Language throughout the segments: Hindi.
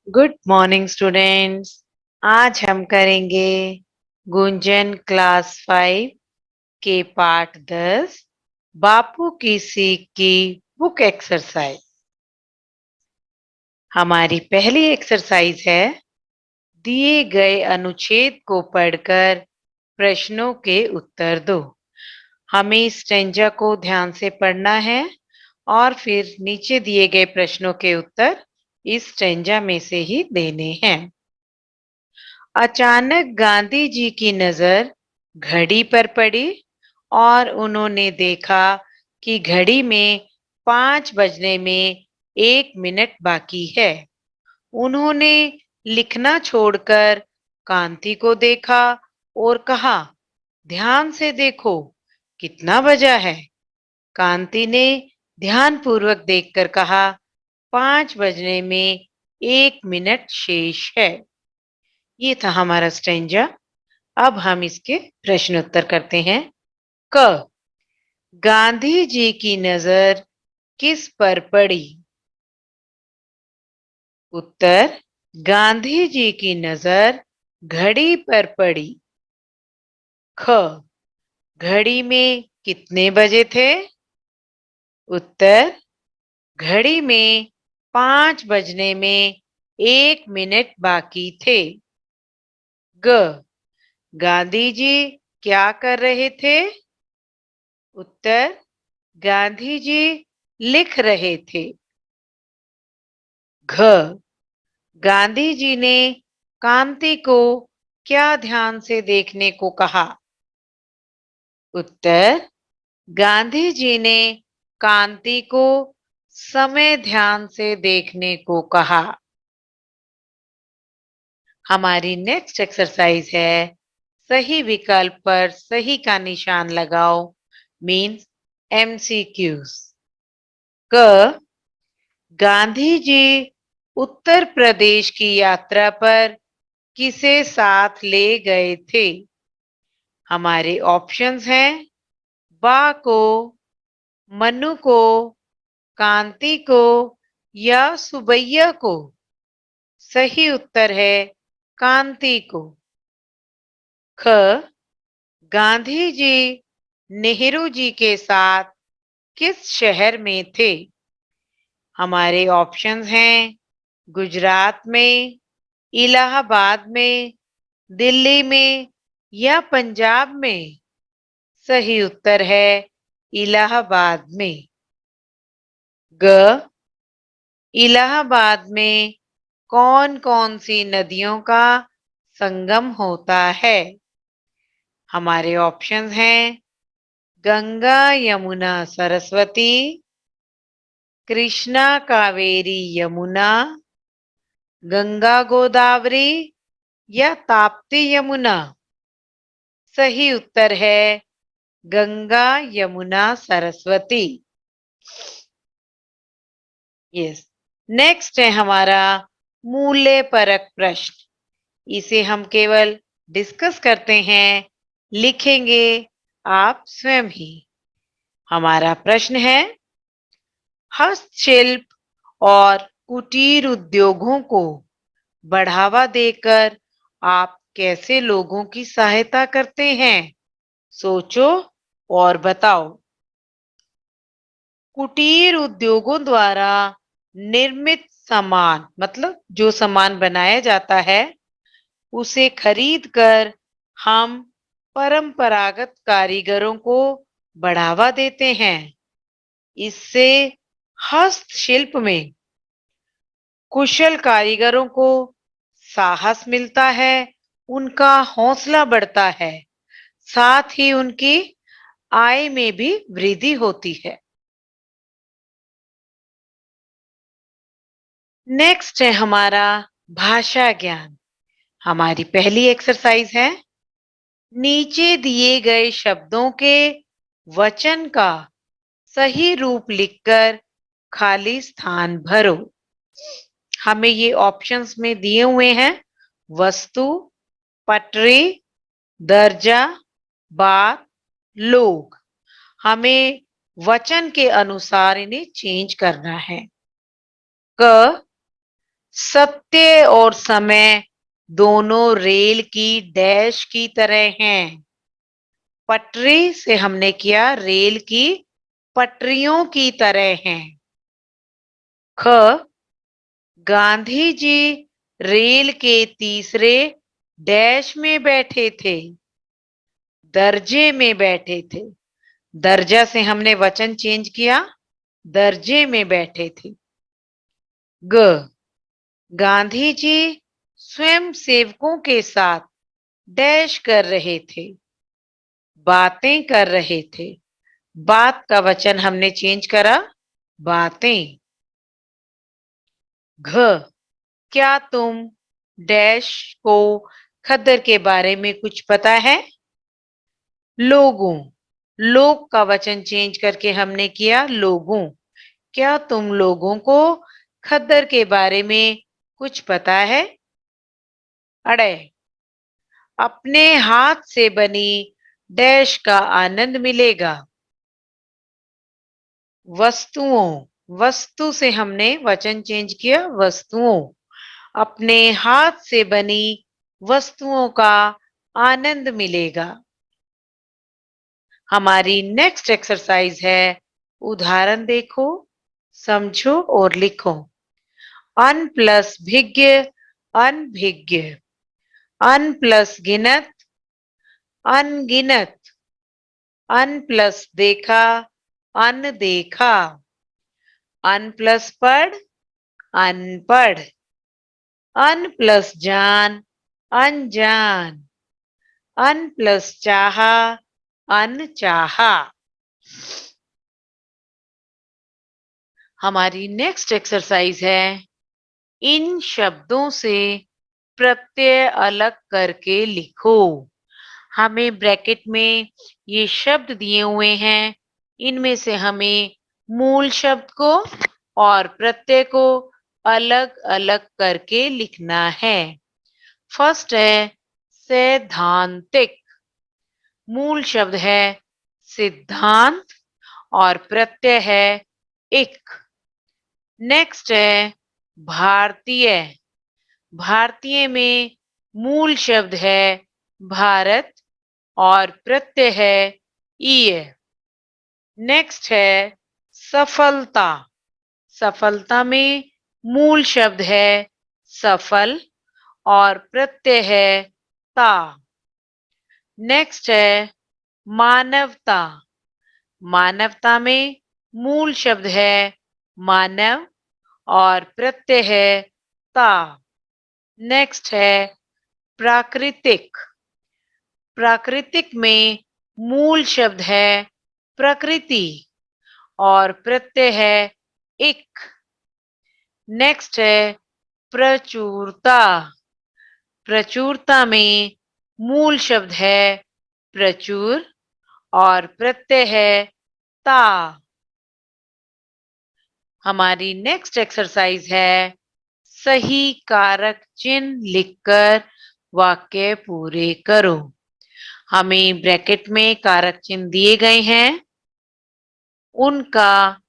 Good morning students. आज हम करेंगे गुंजन क्लास 5 के पाठ 10 बापू की सीख की बुक एक्सरसाइज। हमारी पहली एक्सरसाइज है दिए गए अनुच्छेद को पढ़कर प्रश्नों के उत्तर दो। हमें इस स्टेंजा को ध्यान से पढ़ना है और फिर नीचे दिए गए प्रश्नों के उत्तर इस स्टेंजा में से ही देने हैं। अचानक गांधी जी की नजर घड़ी पर पड़ी और उन्होंने देखा कि घड़ी में 5 बजने में 1 मिनट बाकी है। उन्होंने लिखना छोड़कर कांति को देखा और कहा, ध्यान से देखो, कितना बजा है। कांति ने ध्यानपूर्वक देखकर कहा, 5 बजने में 1 मिनट शेष है। ये था हमारा स्टेंजा। अब हम इसके प्रश्न उत्तर करते हैं। क, गांधी जी की नजर किस पर पड़ी? उत्तर, गांधी जी की नजर घड़ी पर पड़ी। ख, घड़ी में कितने बजे थे? उत्तर, घड़ी में 5 बजने में 1 मिनट बाकी थे। ग, गांधी जी क्या कर रहे थे? उत्तर, गांधी जी लिख रहे थे। घ, गांधी जी ने कांति को क्या ध्यान से देखने को कहा? उत्तर, गांधी जी ने कांति को समय ध्यान से देखने को कहा। हमारी नेक्स्ट एक्सरसाइज है सही विकल्प पर सही का निशान लगाओ, मीन्स एमसीक्यूज। क, गांधी जी उत्तर प्रदेश की यात्रा पर किसे साथ ले गए थे? हमारे ऑप्शंस हैं बा को, मनु को, कांति को या सुबैया को। सही उत्तर है कांति को। ख, गांधी जी नेहरू जी के साथ किस शहर में थे? हमारे ऑप्शंस हैं गुजरात में, इलाहाबाद में, दिल्ली में या पंजाब में। सही उत्तर है इलाहाबाद में। ग, इलाहाबाद में कौन कौन सी नदियों का संगम होता है? हमारे ऑप्शंस हैं गंगा यमुना सरस्वती, कृष्णा कावेरी यमुना, गंगा गोदावरी या ताप्ती यमुना। सही उत्तर है गंगा यमुना सरस्वती। यस। नेक्स्ट है हमारा मूल्य परक प्रश्न। इसे हम केवल डिस्कस करते हैं, लिखेंगे आप स्वयं ही। हमारा प्रश्न है, हस्तशिल्प और कुटीर उद्योगों को बढ़ावा देकर आप कैसे लोगों की सहायता करते हैं? सोचो और बताओ। कुटीर उद्योगों द्वारा निर्मित सामान, मतलब जो सामान बनाया जाता है, उसे खरीद कर हम परंपरागत कारीगरों को बढ़ावा देते हैं। इससे हस्तशिल्प में कुशल कारीगरों को साहस मिलता है, उनका हौसला बढ़ता है, साथ ही उनकी आय में भी वृद्धि होती है। नेक्स्ट है हमारा भाषा ज्ञान। हमारी पहली एक्सरसाइज है नीचे दिए गए शब्दों के वचन का सही रूप लिखकर खाली स्थान भरो। हमें ये ऑप्शंस में दिए हुए हैं वस्तु, पटरी, दर्जा, बात, लोग। हमें वचन के अनुसार इन्हें चेंज करना है। क, सत्य और समय दोनों रेल की डैश की तरह हैं। पटरी से हमने किया रेल की पटरियों की तरह हैं। ख गांधी जी रेल के तीसरे डैश में बैठे थे। दर्जे में बैठे थे। दर्जा से हमने वचन चेंज किया, दर्जे में बैठे थे। ग गांधी जी स्वयं सेवकों के साथ डैश कर रहे थे। बातें कर रहे थे। बात का वचन हमने चेंज करा, बातें। घ क्या तुम डैश को खद्दर के बारे में कुछ पता है? लोगों। लोग का वचन चेंज करके हमने किया लोगों। क्या तुम लोगों को खद्दर के बारे में कुछ पता है? अड़े अपने हाथ से बनी डैश का आनंद मिलेगा। वस्तुओं। वस्तु से हमने वचन चेंज किया, वस्तुओं। अपने हाथ से बनी वस्तुओं का आनंद मिलेगा। हमारी नेक्स्ट एक्सरसाइज है उदाहरण देखो, समझो और लिखो। अन प्लस भिज्ञ, अनभिज्ञ। अन प्लस गिनत, अनगिनत। अन प्लस देखा, अनदेखा। अन प्लस पढ़, अनपढ़। अन प्लस जान, अनजान। अन प्लस चाहा, अनचाहा। हमारी नेक्स्ट एक्सरसाइज है इन शब्दों से प्रत्यय अलग करके लिखो। हमें ब्रैकेट में ये शब्द दिए हुए हैं, इनमें से हमें मूल शब्द को और प्रत्यय को अलग अलग करके लिखना है। फर्स्ट है सैद्धांतिक। मूल शब्द है सिद्धांत और प्रत्यय है इक। नेक्स्ट है भारतीय। भारतीय में मूल शब्द है भारत और प्रत्यय है ईय। नेक्स्ट है सफलता। सफलता में मूल शब्द है सफल और प्रत्यय है ता। नेक्स्ट है मानवता। मानवता में मूल शब्द है मानव और प्रत्यय है ता। नेक्स्ट है प्राकृतिक। प्राकृतिक में मूल शब्द है प्रकृति और प्रत्यय है इक। नेक्स्ट है प्रचुरता। प्रचुरता में मूल शब्द है प्रचुर और प्रत्यय है ता। हमारी नेक्स्ट एक्सरसाइज है सही कारक चिन्ह लिखकर वाक्य पूरे करो। हमें ब्रैकेट में कारक चिन्ह दिए गए हैं, उनका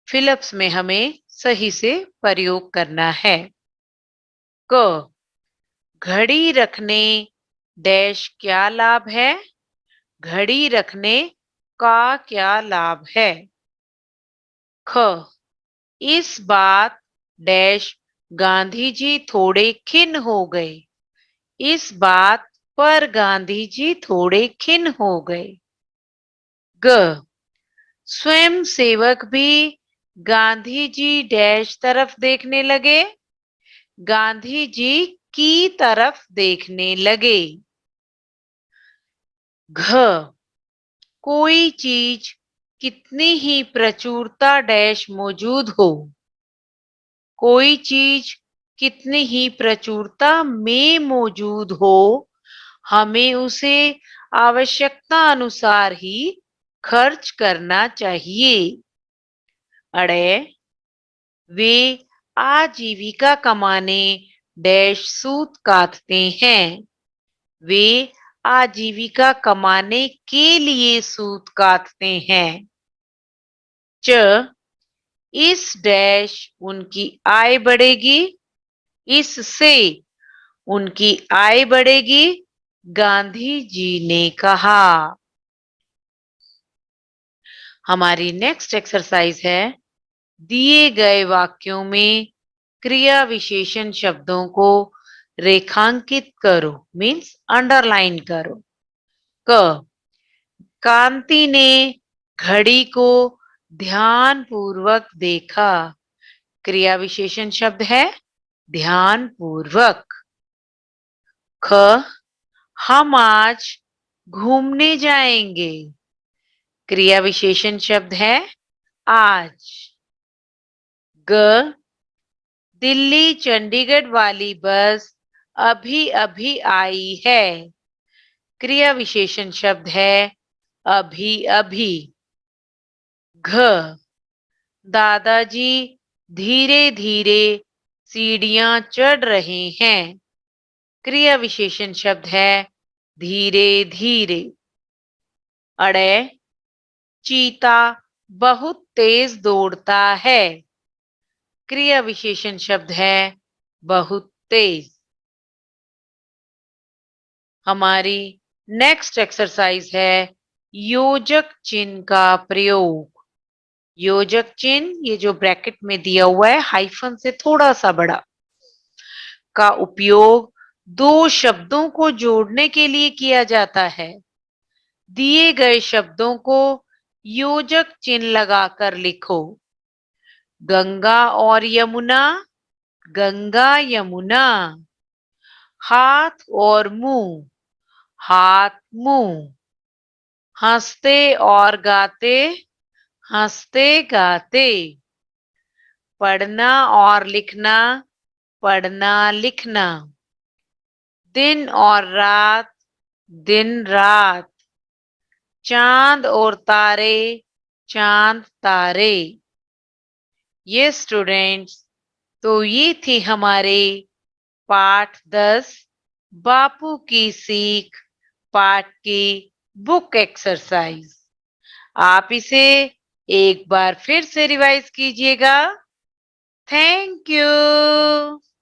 फिलअप्स में हमें सही से प्रयोग करना है। क घड़ी रखने डैश क्या लाभ है? घड़ी रखने का क्या लाभ है? ख इस बात डैश गांधी जी थोड़े खिन्न हो गए। इस बात पर गांधी जी थोड़े खिन्न हो गए। ग स्वयं सेवक भी गांधी जी डैश तरफ देखने लगे। गांधी जी की तरफ देखने लगे। घ कोई चीज कितनी ही प्रचुरता डैश मौजूद हो। कोई चीज कितनी ही प्रचुरता में मौजूद हो, हमें उसे आवश्यकता अनुसार ही खर्च करना चाहिए। अड़े वे आजीविका कमाने डैश सूत काटते हैं। वे आजीविका कमाने के लिए सूत काटते हैं। च इस डैश उनकी आय बढ़ेगी। इससे उनकी आय बढ़ेगी, गांधी जी ने कहा। हमारी नेक्स्ट एक्सरसाइज है, दिए गए वाक्यों में क्रिया विशेषण शब्दों को रेखांकित करो, मीन्स अंडरलाइन करो। क, कांति ने घड़ी को ध्यान पूर्वक देखा। क्रिया विशेषण शब्द है ध्यान पूर्वक। ख, हम आज घूमने जाएंगे। क्रिया विशेषण शब्द है आज। ग, दिल्ली चंडीगढ़ वाली बस अभी अभी आई है। क्रिया विशेषण शब्द है अभी अभी। घ, दादाजी धीरे धीरे सीढ़ियां चढ़ रहे हैं। क्रिया विशेषण शब्द है धीरे धीरे। अड़े, चीता बहुत तेज दौड़ता है। क्रिया विशेषण शब्द है बहुत तेज। हमारी नेक्स्ट एक्सरसाइज है योजक चिन्ह का प्रयोग। योजक चिन्ह, ये जो ब्रैकेट में दिया हुआ है हाइफन से थोड़ा सा बड़ा, का उपयोग दो शब्दों को जोड़ने के लिए किया जाता है। दिए गए शब्दों को योजक चिन्ह लगाकर लिखो। गंगा और यमुना, गंगा यमुना। हाथ और मुंह, हाथ मुंह। हंसते और गाते, हंसते गाते। पढ़ना और लिखना, पढ़ना लिखना। दिन और रात, दिन रात। चांद और तारे, चांद तारे। ये स्टूडेंट्स, तो ये थी हमारे पाठ 10 बापू की सीख पाठ की बुक एक्सरसाइज। आप इसे एक बार फिर से रिवाइज कीजिएगा। Thank you.